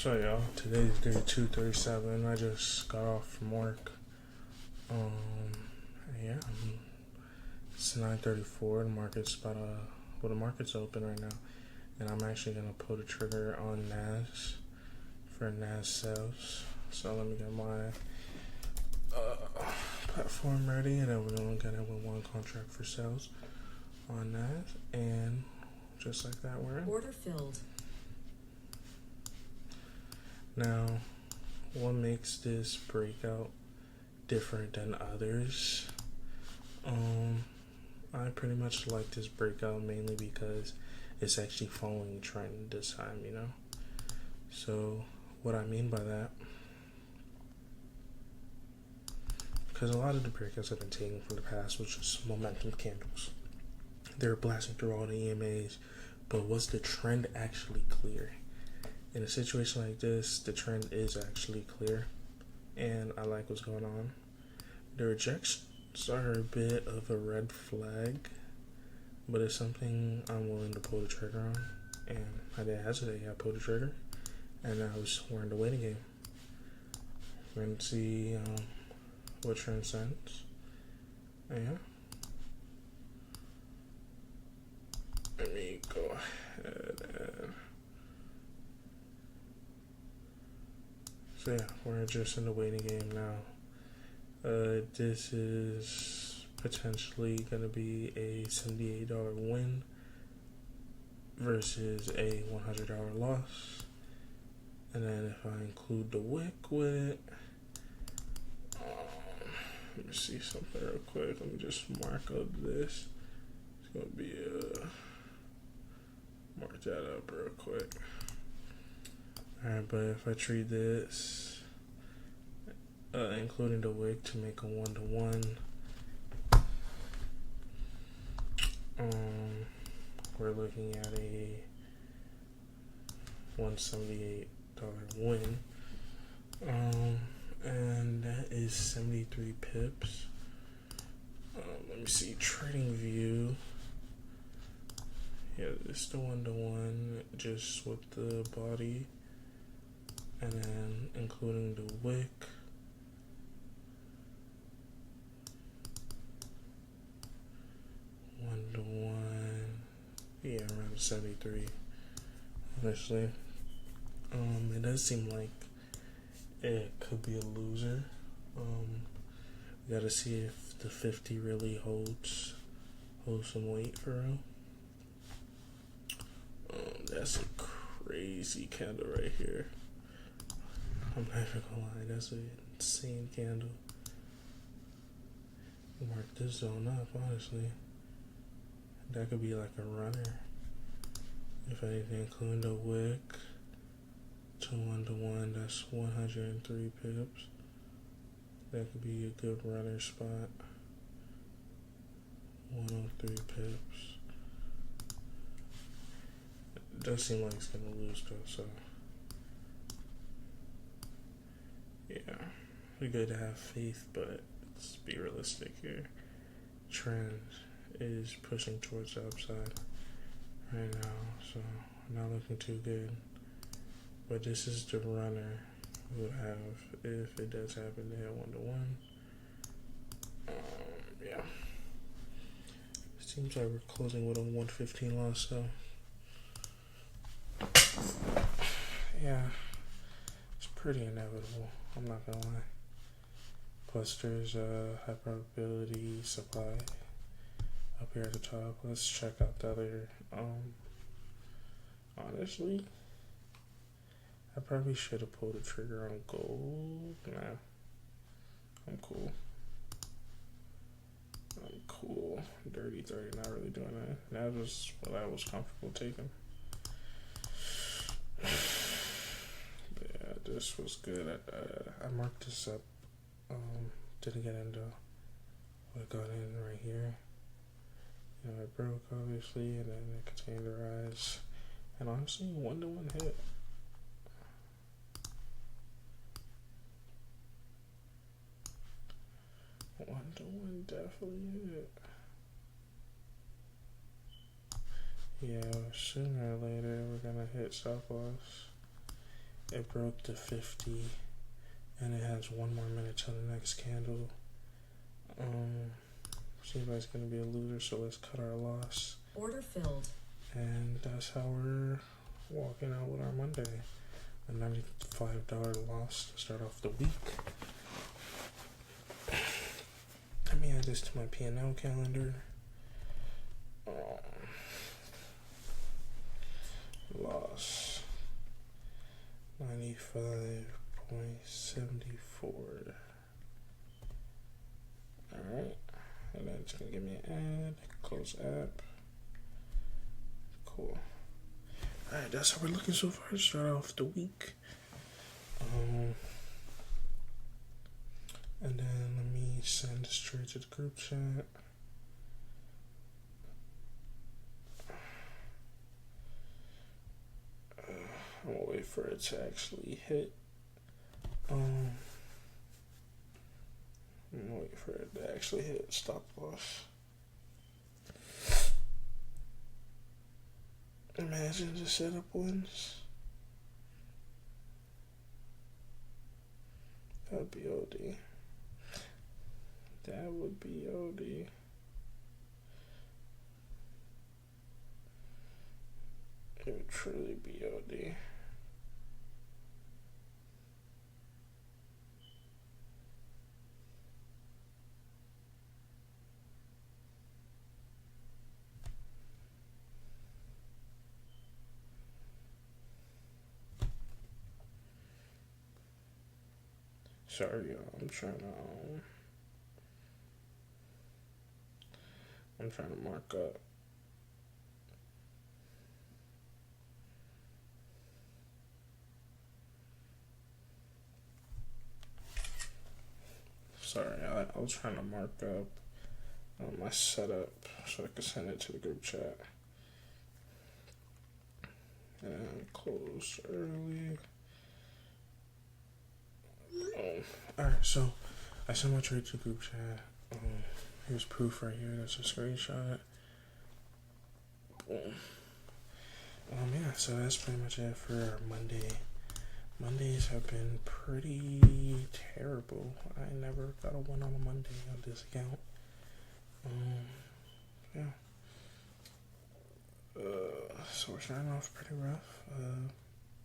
So y'all, today's day 237. I just got off from work. Um, yeah, it's 9:34. The market's the market's open right now, and I'm actually gonna pull the trigger on NAS for NAS sales. So let me get my platform ready, and then we're gonna get it with one contract for sales on NAS, and just like that, we're in. Order filled. Now, what makes this breakout different than others? I pretty much like this breakout mainly because it's actually following trend this time, you know? So, what I mean by that, because a lot of the breakouts I've been taking from the past was just momentum candles. They're blasting through all the EMAs, but was the trend actually clear? In a situation like this, the trend is actually clear, and I like what's going on. The rejections are a bit of a red flag, but it's something I'm willing to pull the trigger on, and I didn't hesitate. I pulled the trigger, and now we're in the waiting game. We're going to see what trend sends. And yeah. Let me go ahead and... So yeah, we're just in the waiting game now. This is potentially going to be a $78 win versus a $100 loss. And then if I include the wick with it, let me see something real quick. Let me just mark up this. It's going to be mark that up real quick. Alright, but if I treat this, including the wick to make a 1-to-1, we're looking at a $178 win, and that is 73 pips. Let me see, trading view. Yeah, it's the 1-to-1, just with the body. And then including the wick. One to one. Yeah, around 73. Honestly. It does seem like it could be a loser. We gotta see if the 50 really holds some weight for real. That's a crazy candle right here. I'm not even gonna lie, that's an insane candle. Mark this zone up, honestly. That could be like a runner. If anything, including the wick to 1-to-1, that's 103 pips. That could be a good runner spot. 103 pips. It does seem like it's gonna lose though, so. Yeah, we're good to have faith, but let's be realistic here. Trend is pushing towards the upside right now, so not looking too good. But this is the runner we would have if it does happen to hit 1-to-1. Yeah. Seems like we're closing with a 115 loss, so yeah, it's pretty inevitable. I'm not gonna lie. Plus, there's a high probability supply up here at the top. Let's check out the other. Honestly, I probably should have pulled the trigger on gold. Nah, I'm cool. Dirty 30, not really doing that. That was what I was comfortable taking. Yeah, this was good. I marked this up. Didn't get into what got in right here. You know, it broke obviously, and then it continued to rise. And honestly, 1-to-1 hit. One definitely hit. Yeah, sooner or later we're gonna hit stop loss. It broke to 50, and it has 1 more minute till the next candle. Seems like it's gonna be a loser, so let's cut our loss. Order filled. And that's how we're walking out with our Monday. A $95 loss to start off the week. Let me add this to my P&L calendar. Loss 95.74. Alright. And then it's gonna give me an ad. Close app. Cool. Alright, that's how we're looking so far to start off the week. And then let me send this straight to the group chat. I'm gonna wait for it to actually hit. I'm gonna wait for it to actually hit stop loss. Imagine the setup wins. That would be OD. That would be OD. It would truly be OD. Sorry, y'all. I'm trying to mark up. Sorry, I was trying to mark up my setup so I could send it to the group chat. And close early. Alright, so I sent my trade to the group chat. Here's proof right here. That's a screenshot. Boom. Yeah, so that's pretty much it for our Monday. Mondays have been pretty terrible. I never got a win on a Monday on this account. Yeah. So we're starting off pretty rough.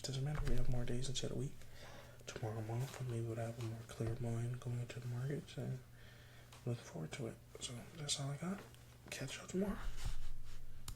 Doesn't matter, we have more days instead of a week. Tomorrow morning, we would have a more clear mind going into the markets, and looking forward to it. So that's all I got. Catch y'all tomorrow.